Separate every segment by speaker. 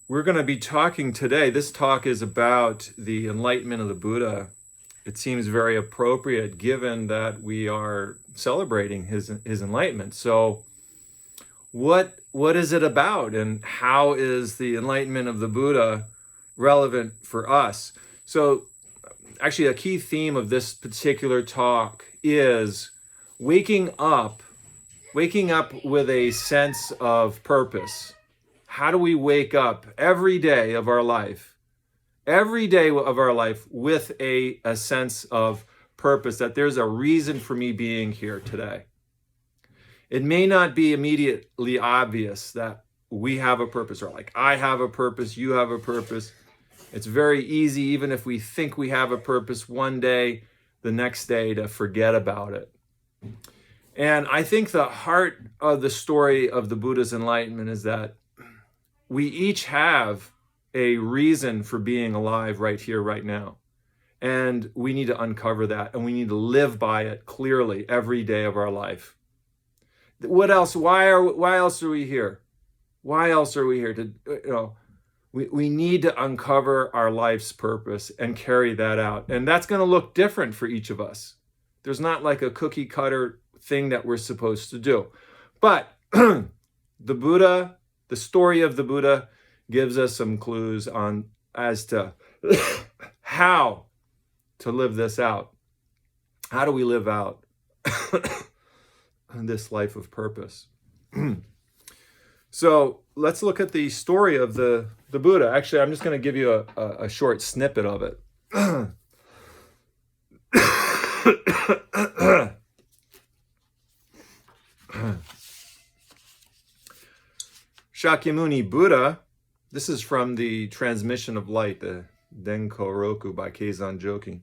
Speaker 1: We're going to be talking today. This talk is about the enlightenment of the Buddha. It seems very appropriate given that we are celebrating his enlightenment. So, what is it about, and how is the enlightenment of the Buddha relevant for us? So, actually, a key theme of this particular talk is waking up with a sense of purpose. How do we wake up every day of our life with a sense of purpose, that there's a reason for me being here today? It may not be immediately obvious that we have a purpose, or like I have a purpose, you have a purpose. It's very easy, even if we think we have a purpose one day, the next day to forget about it. And I think the heart of the story of the Buddha's enlightenment is that we each have a reason for being alive right here, right now. And we need to uncover that, and we need to live by it clearly every day of our life. What else? Why else are we here? Why else are we here? We need to uncover our life's purpose and carry that out. And that's going to look different for each of us. There's not like a cookie cutter thing that we're supposed to do. But the story of the Buddha gives us some clues as to how to live this out. How do we live out this life of purpose? So let's look at the story of the Buddha. Actually, I'm just going to give you a short snippet of it. Shakyamuni Buddha, this is from the Transmission of Light, the Denko Roku by Keizan Joki.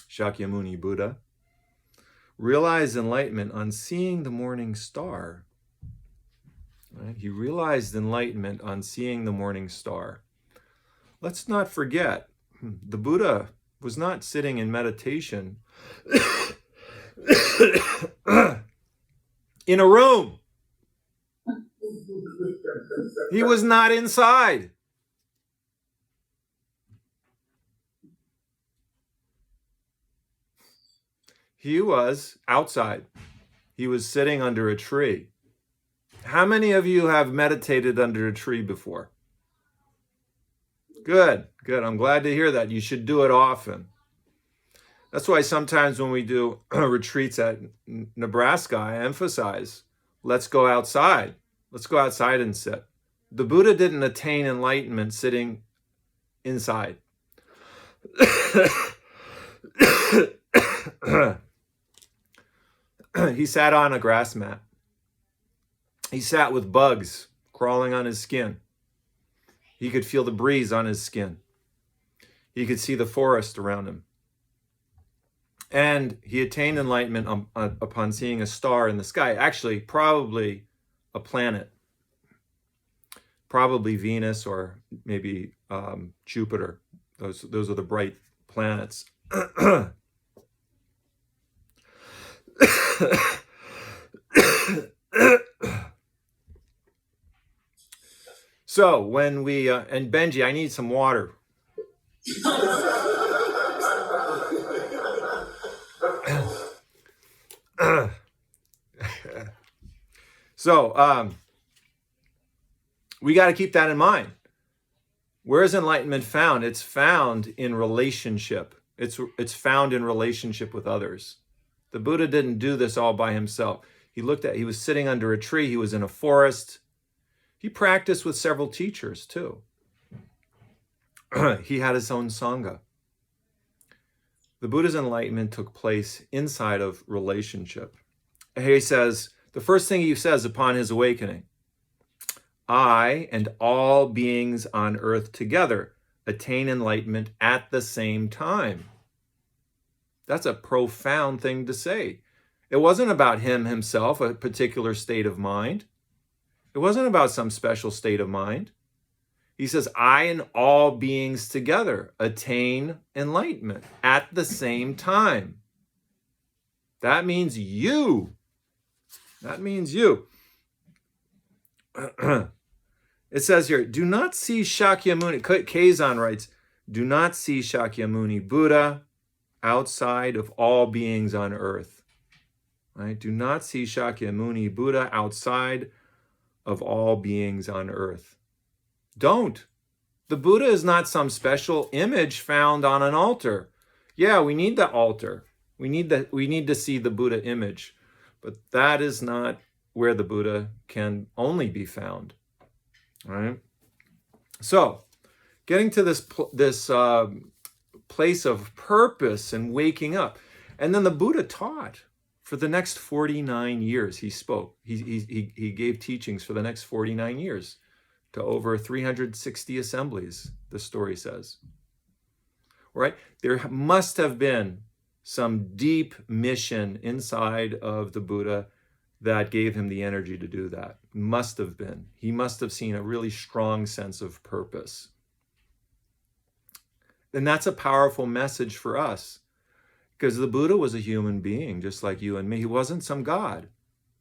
Speaker 1: Shakyamuni Buddha realized enlightenment on seeing the morning star. Right? He realized enlightenment on seeing the morning star. Let's not forget, the Buddha was not sitting in meditation in a room. He was not inside. He was outside. He was sitting under a tree. How many of you have meditated under a tree before? Good. I'm glad to hear that. You should do it often. That's why sometimes when we do retreats at Nebraska, I emphasize, let's go outside. Let's go outside and sit. The Buddha didn't attain enlightenment sitting inside. He sat on a grass mat. He sat with bugs crawling on his skin. He could feel the breeze on his skin. He could see the forest around him. And he attained enlightenment upon seeing a star in the sky. Actually, probably a planet. Probably Venus, or maybe Jupiter. Those are the bright planets. So when we, and Benji, I need some water. So we got to keep that in mind. Where is enlightenment found? It's found in relationship. It's found in relationship with others. The Buddha didn't do this all by himself. He was sitting under a tree. He was in a forest. He practiced with several teachers too. He had his own Sangha. The Buddha's enlightenment took place inside of relationship. He says, the first thing he says upon his awakening, I and all beings on earth together attain enlightenment at the same time. That's a profound thing to say. It wasn't about him himself, a particular state of mind. It wasn't about some special state of mind. He says, I and all beings together attain enlightenment at the same time. That means you. That means you. It says here, do not see Shakyamuni, Kazan writes, do not see Shakyamuni Buddha outside of all beings on earth. Right? Do not see Shakyamuni Buddha outside of all beings on earth. Don't. The Buddha is not some special image found on an altar. Yeah, we need the altar. We need to see the Buddha image, but that is not where the Buddha can only be found. All right. So, getting to this place of purpose and waking up, and then the Buddha taught for the next 49 years. He spoke. He gave teachings for the next 49 years to over 360 assemblies. The story says. Right? There must have been some deep mission inside of the Buddha that gave him the energy to do that. Must have been. He must have seen a really strong sense of purpose. And that's a powerful message for us, because the Buddha was a human being just like you and me. He wasn't some god.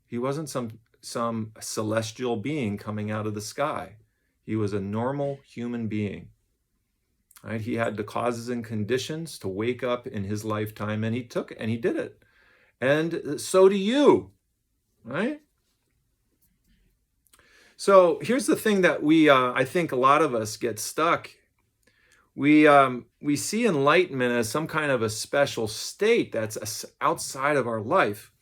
Speaker 1: He wasn't some celestial being coming out of the sky. He was a normal human being. Right? He had the causes and conditions to wake up in his lifetime, and he took it, and he did it. And so do you, right? So here's the thing that I think a lot of us get stuck. We see enlightenment as some kind of a special state that's outside of our life.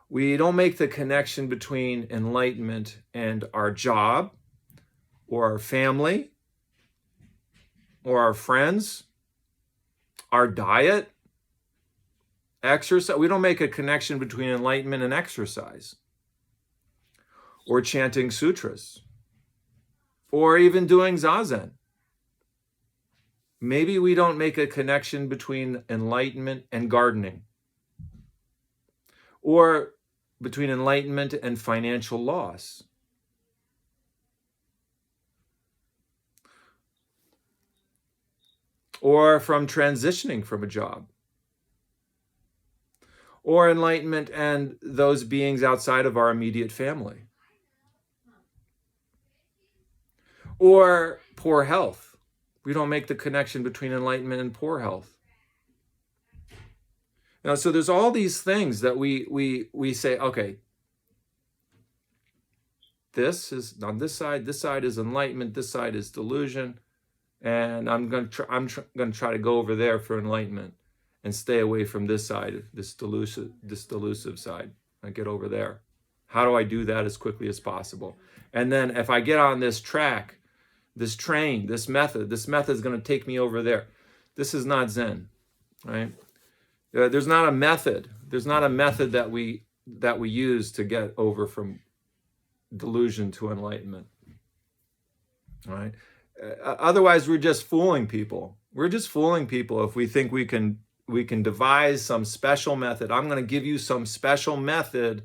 Speaker 1: We don't make the connection between enlightenment and our job, or our family, or our friends, our diet, exercise. We don't make a connection between enlightenment and exercise, or chanting sutras, or even doing Zazen. Maybe we don't make a connection between enlightenment and gardening, or between enlightenment and financial loss. Or from transitioning from a job, or enlightenment and those beings outside of our immediate family, or poor health. We don't make the connection between enlightenment and poor health. Now, so there's all these things that we say, okay, this is on this side is enlightenment, this side is delusion. And I'm going to try to go over there for enlightenment and stay away from this side, this delusive side. I get over there. How do I do that as quickly as possible? And then if I get on this track, this train, this method is going to take me over there. This is not Zen, right? There's not a method. There's not a method that we use to get over from delusion to enlightenment, all right? Otherwise, we're just fooling people. We're just fooling people if we think we can devise some special method. I'm going to give you some special method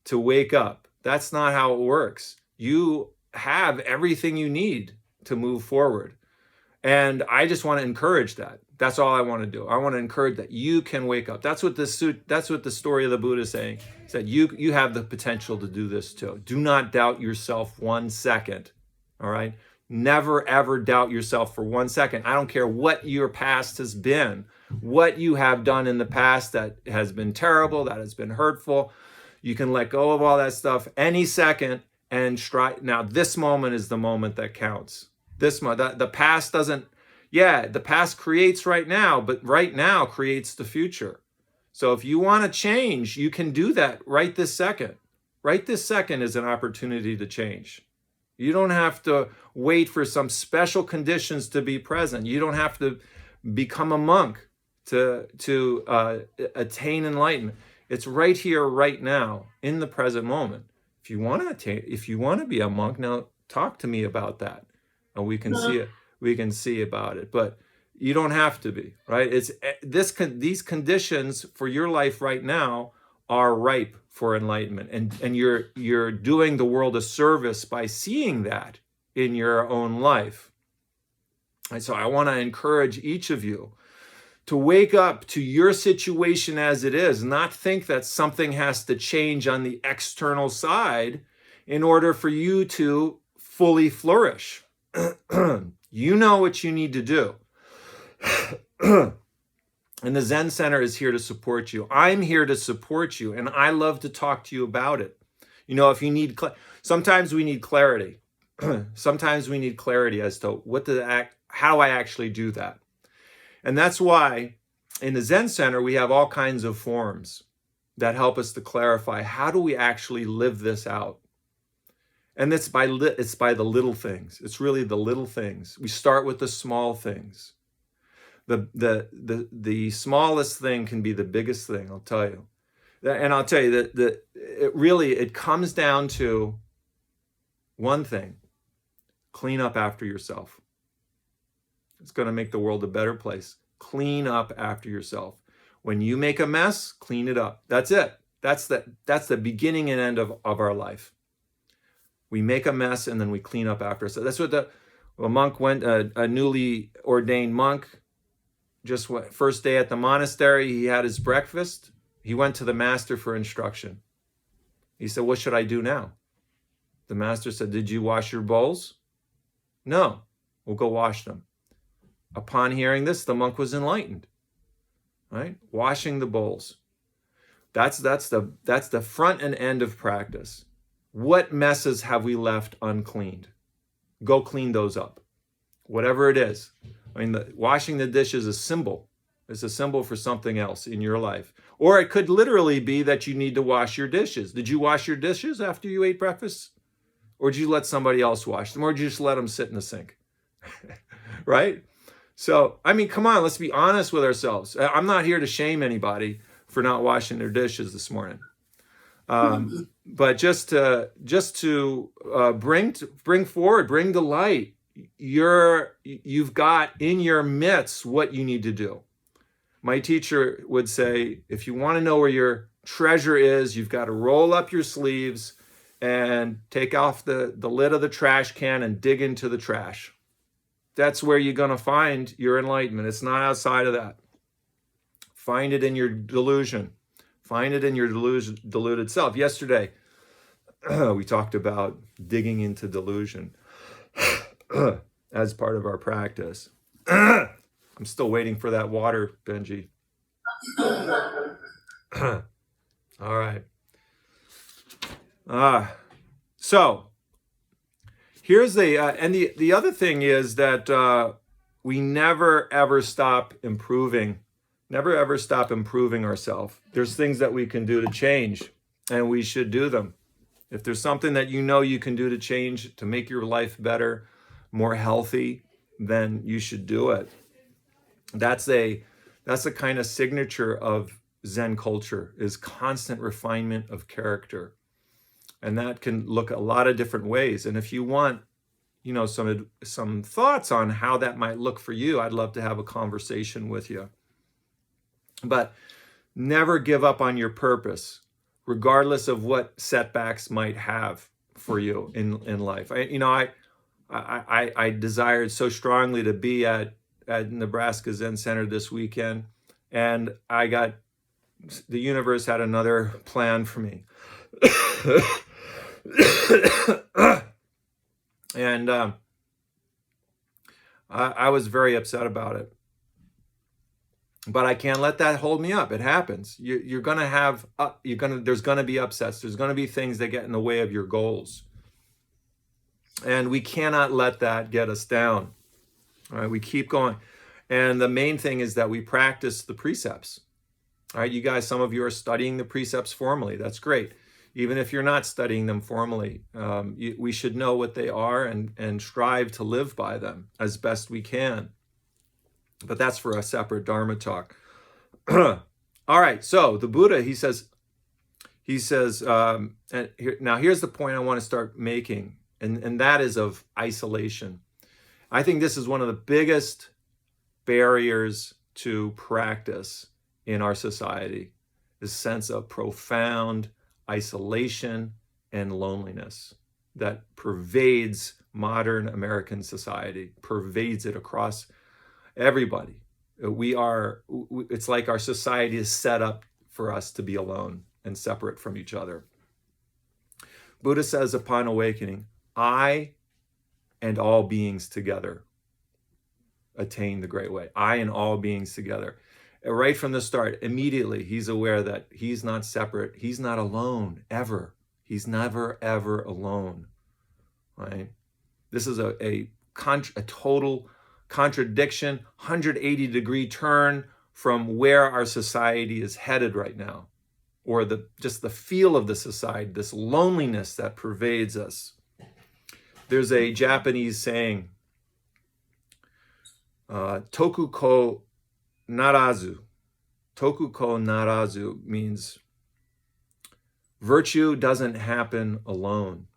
Speaker 1: to wake up. That's not how it works. You have everything you need to move forward. And I just want to encourage that. That's all I want to do. I want to encourage that you can wake up. That's what the story of the Buddha is saying. Is that you have the potential to do this too. Do not doubt yourself 1 second. All right? Never, ever doubt yourself for 1 second. I don't care what your past has been, what you have done in the past that has been terrible, that has been hurtful. You can let go of all that stuff any second and strike. Now, this moment is the moment that counts. This moment, the past doesn't, the past creates right now, but right now creates the future. So if you want to change, you can do that right this second. Right this second is an opportunity to change. You don't have to wait for some special conditions to be present. You don't have to become a monk to attain enlightenment. It's right here, right now, in the present moment. If you want to be a monk, now talk to me about that, and we can see it. We can see about it, but you don't have to be, right? These conditions for your life right now are ripe for enlightenment, and you're doing the world a service by seeing that in your own life. And so I want to encourage each of you to wake up to your situation as it is, not think that something has to change on the external side in order for you to fully flourish. You know what you need to do. And the Zen Center is here to support you. I'm here to support you, and I love to talk to you about it. You know, if you need, sometimes we need clarity. Sometimes we need clarity as to how I actually do that. And that's why in the Zen Center, we have all kinds of forms that help us to clarify, how do we actually live this out? And it's by the little things. It's really the little things. We start with the small things. The smallest thing can be the biggest thing, I'll tell you. And I'll tell you that it comes down to one thing: clean up after yourself. It's going to make the world a better place. Clean up after yourself. When you make a mess, clean it up. That's it. That's the beginning and end of our life. We make a mess and then we clean up after ourselves. That's what a monk went, a newly ordained monk, first day at the monastery, he had his breakfast. He went to the master for instruction. He said, "What should I do now?" The master said, "Did you wash your bowls?" "No." "Well, go wash them." Upon hearing this, the monk was enlightened. Right? Washing the bowls. That's the front and end of practice. What messes have we left uncleaned? Go clean those up. Whatever it is. I mean, washing the dish is a symbol. It's a symbol for something else in your life. Or it could literally be that you need to wash your dishes. Did you wash your dishes after you ate breakfast? Or did you let somebody else wash them? Or did you just let them sit in the sink? Right? So, I mean, come on, let's be honest with ourselves. I'm not here to shame anybody for not washing their dishes this morning. But just to bring forward, bring to light, you've got in your midst what you need to do. My teacher would say, if you want to know where your treasure is, you've got to roll up your sleeves and take off the lid of the trash can and dig into the trash. That's where you're going to find your enlightenment. It's not outside of that. Find it in your delusion. Find it in your deluded self. Yesterday, we talked about digging into delusion as part of our practice. I'm still waiting for that water, Benji. All right. So here's the other thing is that we never ever stop improving. Never ever stop improving ourselves. There's things that we can do to change, and we should do them. If there's something that you know you can do to change, to make your life better, more healthy, then you should do it. That's a kind of signature of Zen culture, is constant refinement of character. And that can look a lot of different ways. And if you want, some thoughts on how that might look for you, I'd love to have a conversation with you. But never give up on your purpose, regardless of what setbacks might have for you in life. I desired so strongly to be at Nebraska Zen Center this weekend, and the universe had another plan for me. And I was very upset about it. But I can't let that hold me up. It happens. You're going to have, there's going to be upsets. There's going to be things that get in the way of your goals. And we cannot let that get us down. All right, we keep going. And the main thing is that we practice the precepts. All right, you guys, some of you are studying the precepts formally. That's great. Even if you're not studying them formally, we should know what they are and strive to live by them as best we can. But that's for a separate Dharma talk. All right, so the Buddha, he says, now here's the point I want to start making, and that is of isolation. I think this is one of the biggest barriers to practice in our society, this sense of profound isolation and loneliness that pervades modern American society, pervades it across everybody. It's like our society is set up for us to be alone and separate from each other. Buddha says upon awakening, I and all beings together attain the great way. I and all beings together. Right from the start, immediately, he's aware that he's not separate. He's not alone, ever. He's never, ever alone, right? This is a total contradiction, 180-degree turn from where our society is headed right now, or just the feel of the society, this loneliness that pervades us. There's a Japanese saying, toku ko narazu. Toku ko narazu means virtue doesn't happen alone.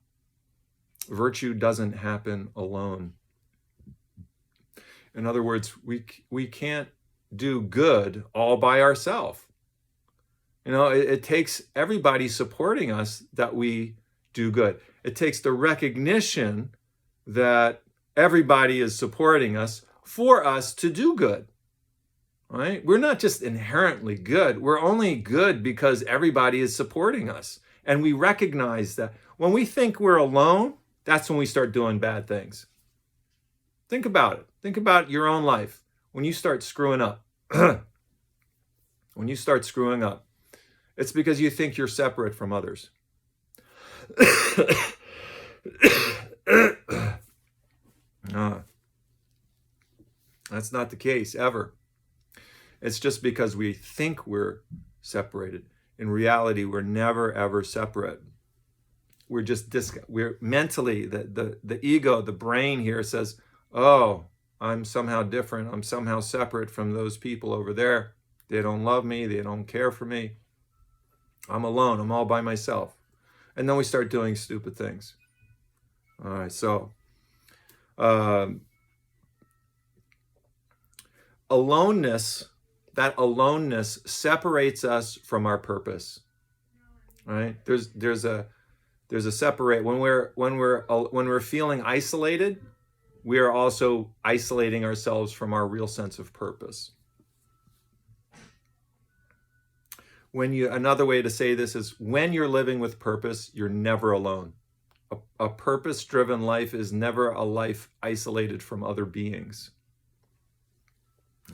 Speaker 1: Virtue doesn't happen alone. In other words, we can't do good all by ourselves. You know, it takes everybody supporting us that we do good. It takes the recognition that everybody is supporting us for us to do good, right? We're not just inherently good. We're only good because everybody is supporting us. And we recognize that when we think we're alone, that's when we start doing bad things. Think about it. Think about your own life. When you start screwing up, when you start screwing up, it's because you think you're separate from others. That's not the case ever. It's just because we think we're separated. In reality, we're never, ever separate. We're just we're mentally, the ego, the brain here says, oh, I'm somehow different. I'm somehow separate from those people over there. They don't love me. They don't care for me. I'm alone. I'm all by myself. And then we start doing stupid things. All right, so aloneness, that aloneness separates us from our purpose. Right? There's a separate when we're feeling isolated, we are also isolating ourselves from our real sense of purpose. Another way to say this is when you're living with purpose, you're never alone. A purpose-driven life is never a life isolated from other beings.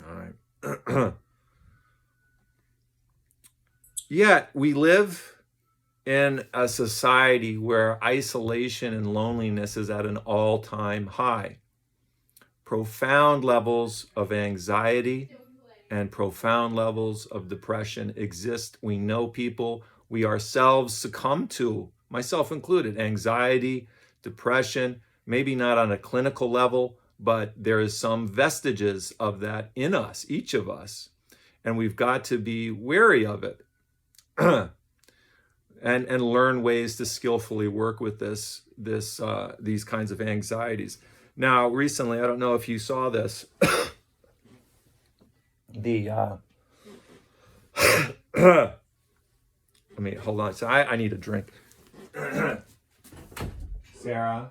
Speaker 1: All right. Yet we live in a society where isolation and loneliness is at an all-time high. Profound levels of anxiety and profound levels of depression exist. We know people, we ourselves succumb to, myself included, anxiety, depression, maybe not on a clinical level, but there is some vestiges of that in us, each of us. And we've got to be wary of it and learn ways to skillfully work with these kinds of anxieties. Now, recently, I don't know if you saw this, let me, hold on. So I need a drink. Sarah,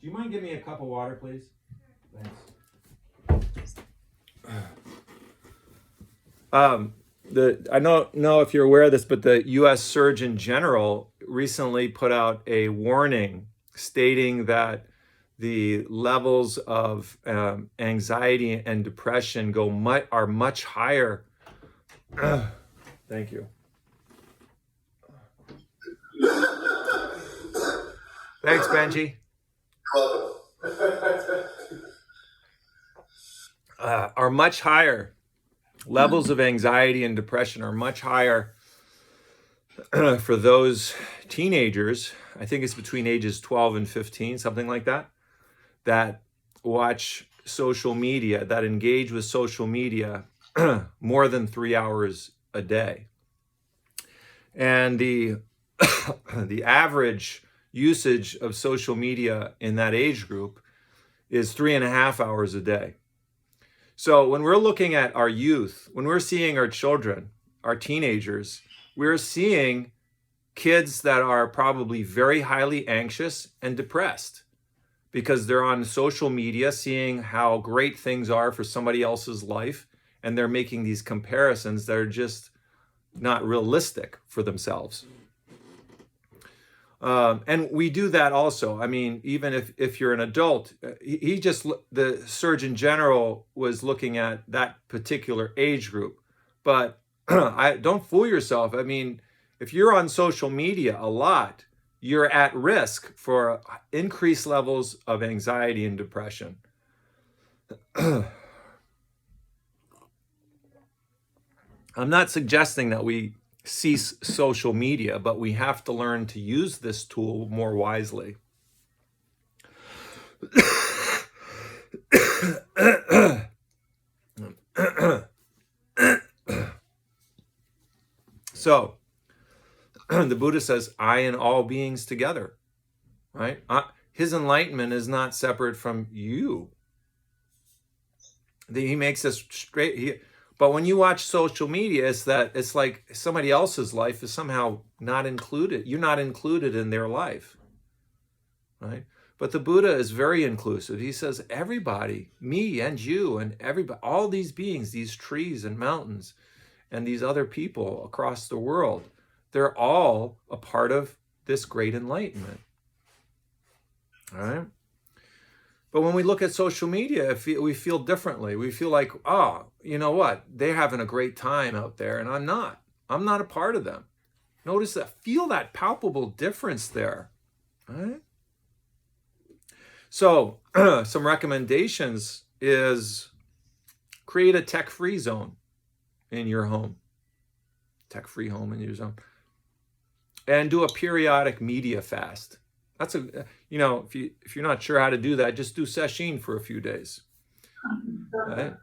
Speaker 1: do you mind giving me a cup of water, please? Thanks. I don't know if you're aware of this, but the U.S. Surgeon General recently put out a warning stating that the levels of anxiety and depression are much higher. Thank you. Thanks, Benji. Are much higher. Levels of anxiety and depression are much higher for those teenagers. I think it's between ages 12 and 15, something like that, that watch social media, that engage with social media more than 3 hours a day. And the average usage of social media in that age group is 3.5 hours a day. So when we're looking at our youth, when we're seeing our children, our teenagers, we're seeing kids that are probably very highly anxious and depressed because they're on social media seeing how great things are for somebody else's life, and they're making these comparisons that are just not realistic for themselves. And we do that also. I mean, even if you're an adult, the Surgeon General was looking at that particular age group. But don't fool yourself. I mean, if you're on social media a lot, you're at risk for increased levels of anxiety and depression. I'm not suggesting that we cease social media, but we have to learn to use this tool more wisely. So, the Buddha says, I and all beings together, right? His enlightenment is not separate from you. He makes us straight. But when you watch social media, it's like somebody else's life is somehow not included. You're not included in their life, right? But the Buddha is very inclusive. He says, everybody, me and you and everybody, all these beings, these trees and mountains and these other people across the world, they're all a part of this great enlightenment, all right? But when we look at social media, we feel differently. We feel like, oh, you know what? They're having a great time out there, and I'm not. I'm not a part of them. Notice that, feel that palpable difference there, right? So some recommendations is create a tech-free zone in your home. Tech-free home in your zone. And do a periodic media fast. That's if you're not sure how to do that, just do sesshin for a few days. Right?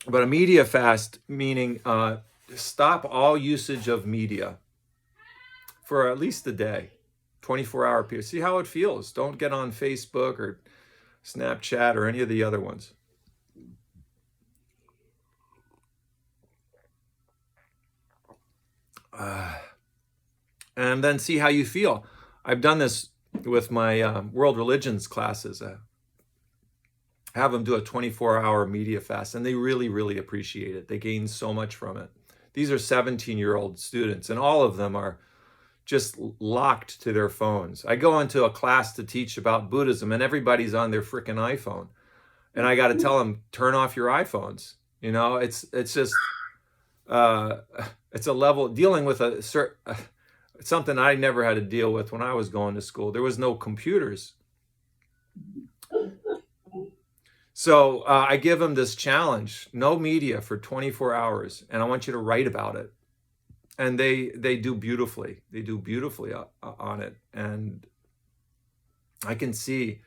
Speaker 1: But a media fast, meaning stop all usage of media for at least a day, 24-hour period. See how it feels. Don't get on Facebook or Snapchat or any of the other ones. And then see how you feel. I've done this with my world religions classes. Have them do a 24-hour media fast, and they really, really appreciate it. They gain so much from it. These are 17-year-old students, and all of them are just locked to their phones. I go into a class to teach about Buddhism, and everybody's on their freaking iPhone. And I got to tell them, turn off your iPhones. You know, it's just, it's a level, dealing with something I never had to deal with when I was going to school. There was no computers. So I give them this challenge, no media for 24 hours, and I want you to write about it. And they do beautifully. They do beautifully on it. And I can see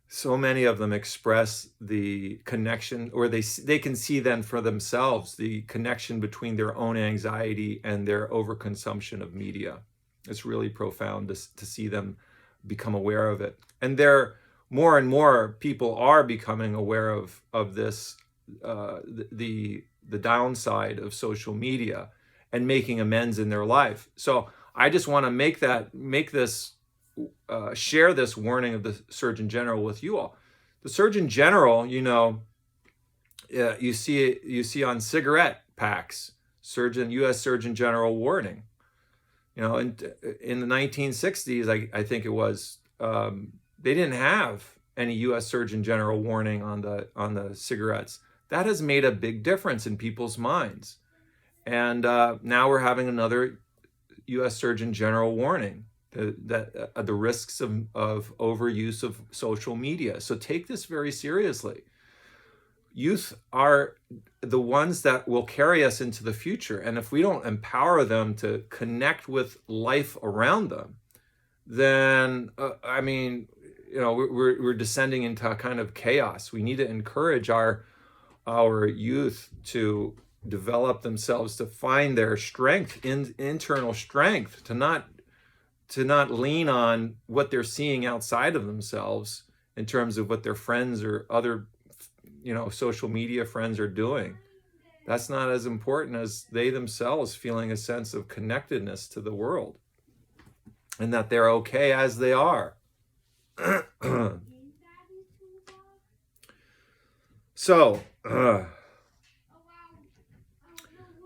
Speaker 1: so many of them express the connection, or they can see then for themselves the connection between their own anxiety and their overconsumption of media. It's really profound to see them become aware of it. And more and more people are becoming aware of this, the downside of social media, and making amends in their life. So I just want to share this warning of the Surgeon General with you all. The Surgeon General, you see on cigarette packs, U.S. Surgeon General warning. In the 1960s, I think it was, they didn't have any U.S. Surgeon General warning on the cigarettes. That has made a big difference in people's minds. And now we're having another U.S. Surgeon General warning that the risks of overuse of social media. So take this very seriously. Youth are the ones that will carry us into the future. And if we don't empower them to connect with life around them, then, we're descending into a kind of chaos. We need to encourage our youth to develop themselves, to find their strength, internal strength, to not lean on what they're seeing outside of themselves in terms of what their friends or other, social media friends are doing. That's not as important as they themselves feeling a sense of connectedness to the world, and that they're okay as they are. So,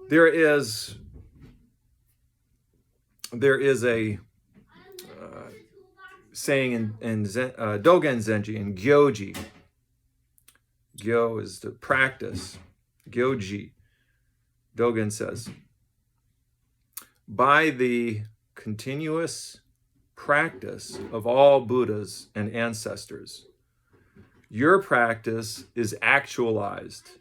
Speaker 1: there is a saying in Dogen Zenji and Gyoji. Gyo is the practice. Gyoji. Dogen says, by the continuous practice of all Buddhas and ancestors, your practice is actualized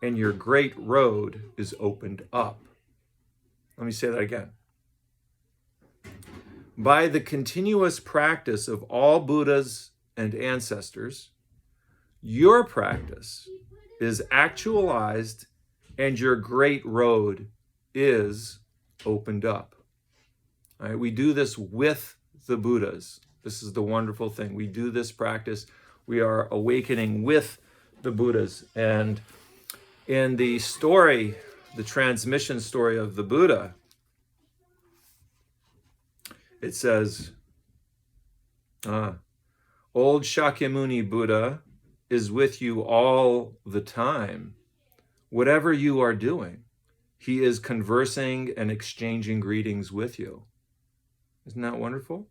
Speaker 1: and your great road is opened up. Let me say that again. By the continuous practice of all Buddhas and ancestors, your practice is actualized and your great road is opened up. All right, we do this with the Buddhas. This is the wonderful thing. We do this practice. We are awakening with the Buddhas. And in the story, the transmission story of the Buddha, it says, old Shakyamuni Buddha is with you all the time. Whatever you are doing, he is conversing and exchanging greetings with you. Isn't that wonderful?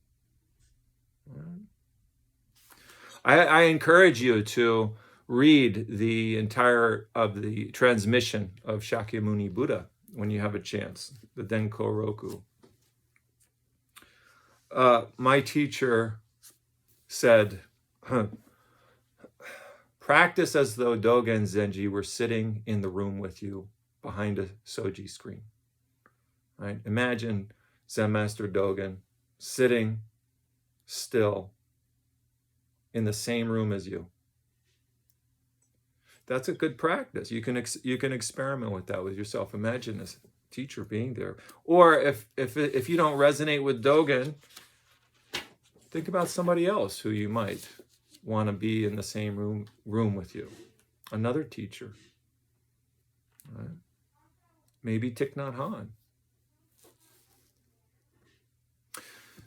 Speaker 1: I encourage you to read the entire of the transmission of Shakyamuni Buddha when you have a chance, the Denko Roku. My teacher said, practice as though Dogen Zenji were sitting in the room with you behind a Soji screen. Right? Imagine Zen Master Dogen sitting still in the same room as you. That's a good practice. You can experiment with that with yourself. Imagine this teacher being there. Or if you don't resonate with Dogen, think about somebody else who you might want to be in the same room with you. Another teacher. Right? Maybe Thich Nhat Hanh.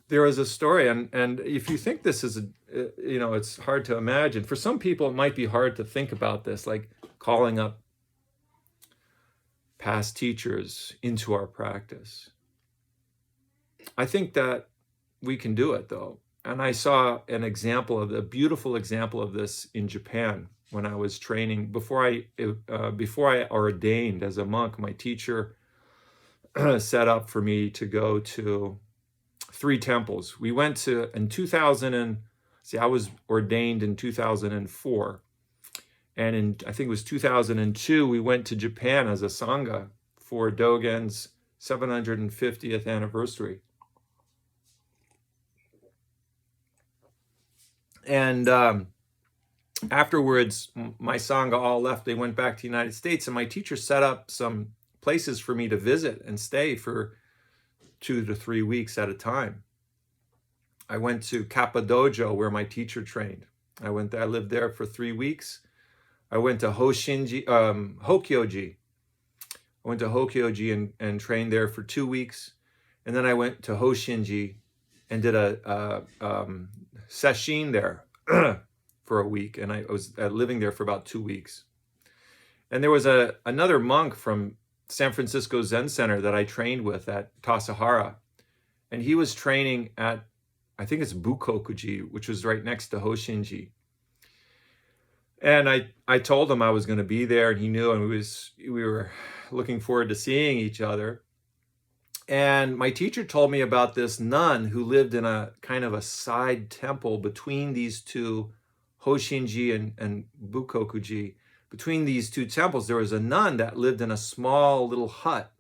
Speaker 1: There is a story, and if you think this is, it's hard to imagine. For some people, it might be hard to think about this, like calling up past teachers into our practice. I think that we can do it, though. And I saw a beautiful example of this in Japan when I was training. Before I ordained as a monk, my teacher set up for me to go to 3 temples. We went to, I was ordained in 2004. And I think it was 2002, we went to Japan as a Sangha for Dogen's 750th anniversary. And afterwards, my Sangha all left. They went back to the United States, and my teacher set up some places for me to visit and stay for 2 to 3 weeks at a time. I went to Kappa Dojo, where my teacher trained. I lived there for 3 weeks. I went to Hokkyoji. I went to Hokkyoji and trained there for 2 weeks. And then I went to Hoshinji and did a sesshin there for a week. And I was living there for about 2 weeks. And there was another monk from San Francisco Zen Center that I trained with at Tassajara. And he was training at, I think it's Bukokuji, which was right next to Hoshinji. And I told him I was going to be there, and he knew, and we were looking forward to seeing each other. And my teacher told me about this nun who lived in a kind of a side temple between these two, Hoshinji and Bukokuji. Between these 2 temples, there was a nun that lived in a small little hut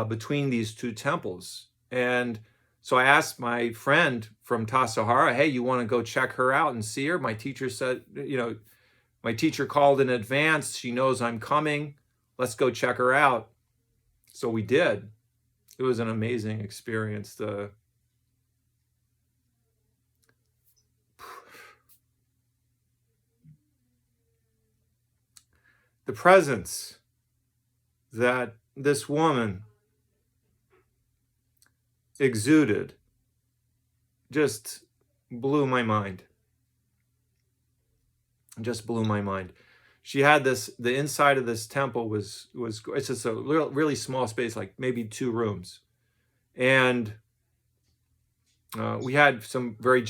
Speaker 1: between these 2 temples. And so I asked my friend from Tassajara, hey, you want to go check her out and see her? My teacher said, my teacher called in advance. She knows I'm coming. Let's go check her out. So we did. It was an amazing experience. The presence that this woman exuded just blew my mind. Just blew my mind. She had the inside of this temple was it's just a really small space, like maybe 2 rooms. And We had some very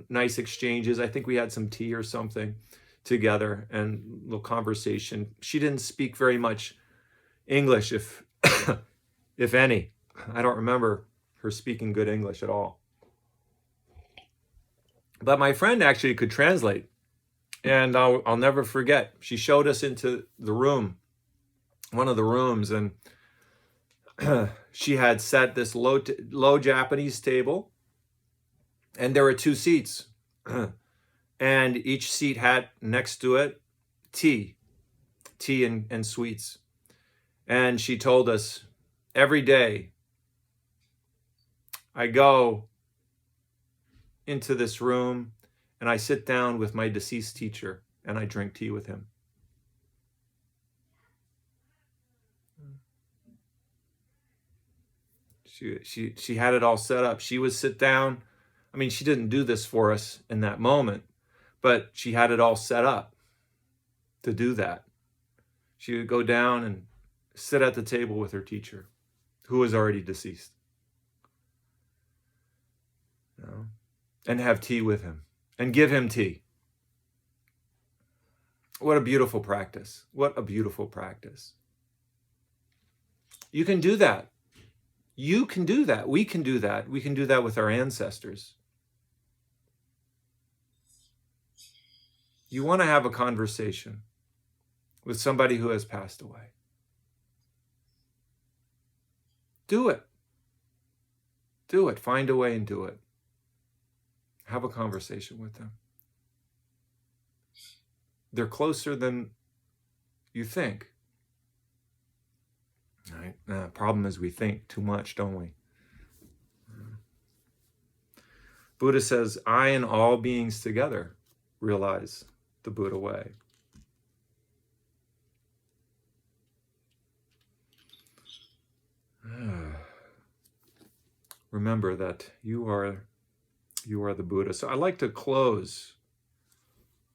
Speaker 1: nice exchanges. I think we had some tea or something together and a little conversation. She didn't speak very much English, if if any. I don't remember her speaking good English at all. But my friend actually could translate, and I'll never forget. She showed us into the room, one of the rooms, and she had set this low Japanese table, and there were 2 seats, and each seat had next to it tea and sweets. And she told us, every day I go into this room and I sit down with my deceased teacher and I drink tea with him. She had it all set up. She would sit down. I mean, she didn't do this for us in that moment, but she had it all set up to do that. She would go down and sit at the table with her teacher, who was already deceased, and have tea with him and give him tea. What a beautiful practice. What a beautiful practice. You can do that. You can do that. We can do that. We can do that with our ancestors. You want to have a conversation with somebody who has passed away. Do it. Do it. Find a way and do it. Have a conversation with them. They're closer than you think. Right? Problem is we think too much, don't we? Buddha says, I and all beings together realize the Buddha way. Remember that you are the Buddha. So I like to close.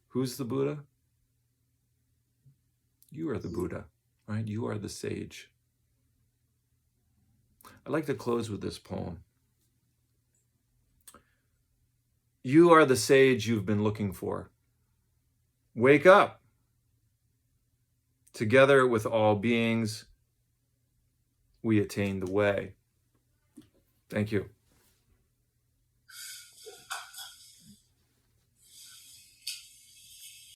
Speaker 1: Who's the Buddha? You are the Buddha, right? You are the sage. I'd like to close with this poem. You are the sage you've been looking for. Wake up. Together with all beings, we attain the way. Thank you.